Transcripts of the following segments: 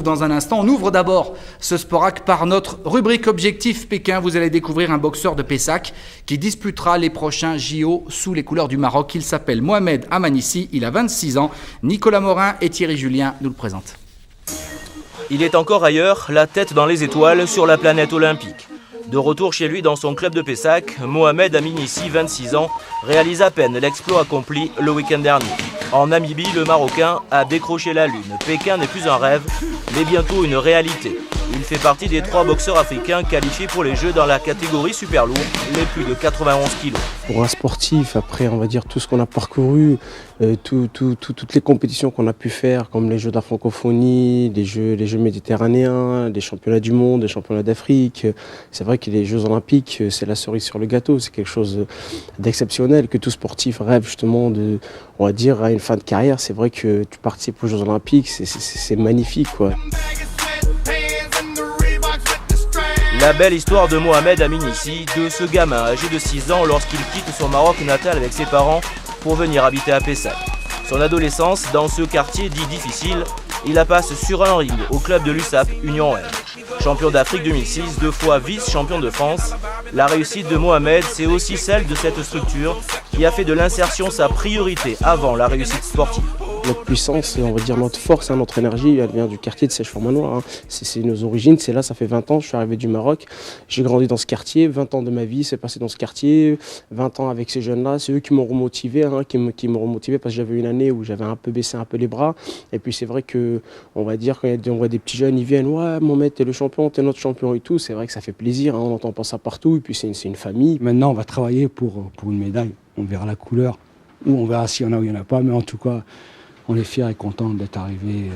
dans un instant. On ouvre d'abord ce Sporac par notre rubrique Objectif Pékin. Vous allez découvrir un boxeur de Pessac qui disputera les prochains JO sous les couleurs du Maroc. Il s'appelle Mohamed Amanissi, il a 26 ans. Nicolas Morin et Thierry Julien nous le présentent. Il est encore ailleurs, la tête dans les étoiles sur la planète olympique. De retour chez lui dans son club de Pessac, Mohamed Amanissi, 26 ans, réalise à peine l'exploit accompli le week-end dernier. En Namibie, le Marocain a décroché la lune. Pékin n'est plus un rêve, mais bientôt une réalité. Il fait partie des 3 boxeurs africains qualifiés pour les Jeux dans la catégorie super lourd, les plus de 91 kilos. Pour un sportif, après on va dire tout ce qu'on a parcouru, toutes les compétitions qu'on a pu faire, comme les Jeux de la francophonie, les Jeux méditerranéens, les championnats du monde, les championnats d'Afrique, c'est vrai que les Jeux olympiques, c'est la cerise sur le gâteau, c'est quelque chose d'exceptionnel que tout sportif rêve justement de, on va dire, à une fin de carrière. C'est vrai que tu participes aux Jeux olympiques, c'est magnifique, quoi. La belle histoire de Mohamed Amanissi, de ce gamin âgé de 6 ans lorsqu'il quitte son Maroc natal avec ses parents pour venir habiter à Pessac. Son adolescence dans ce quartier dit difficile, il la passe sur un ring au club de l'USAP Union M. Champion d'Afrique 2006, 2 fois vice-champion de France, la réussite de Mohamed, c'est aussi celle de cette structure qui a fait de l'insertion sa priorité avant la réussite sportive. Notre puissance, on va dire notre force, notre énergie, elle vient du quartier de Sèche-Formanoir. C'est nos origines, c'est là, ça fait 20 ans, je suis arrivé du Maroc. J'ai grandi dans ce quartier, 20 ans de ma vie s'est passé dans ce quartier, 20 ans avec ces jeunes-là. C'est eux qui m'ont remotivé, qui m'ont remotivé parce que j'avais une année où j'avais un peu baissé un peu les bras. Et puis c'est vrai que, on va dire, quand on voit des petits jeunes, ils viennent, ouais, Mohamed, t'es le champion, t'es notre champion et tout. C'est vrai que ça fait plaisir, on n'entend pas ça partout. Et puis c'est une famille. Maintenant, on va travailler pour une médaille. On verra la couleur, ou on verra s'il y en a ou il n'y en a pas, mais en tout cas, on est fiers et contents d'être arrivés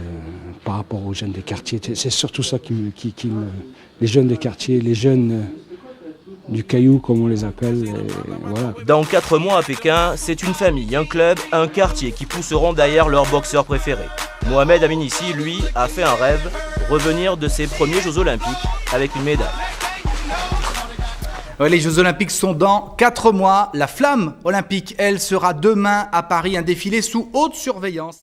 par rapport aux jeunes des quartiers. C'est surtout ça les jeunes des quartiers, les jeunes du Caillou, comme on les appelle. Voilà. Dans 4 mois à Pékin, c'est une famille, un club, un quartier qui pousseront derrière leur boxeur préféré. Mohamed Amanissi, lui, a fait un rêve, revenir de ses premiers Jeux Olympiques avec une médaille. Les Jeux Olympiques sont dans 4 mois. La flamme olympique, elle, sera demain à Paris, un défilé sous haute surveillance.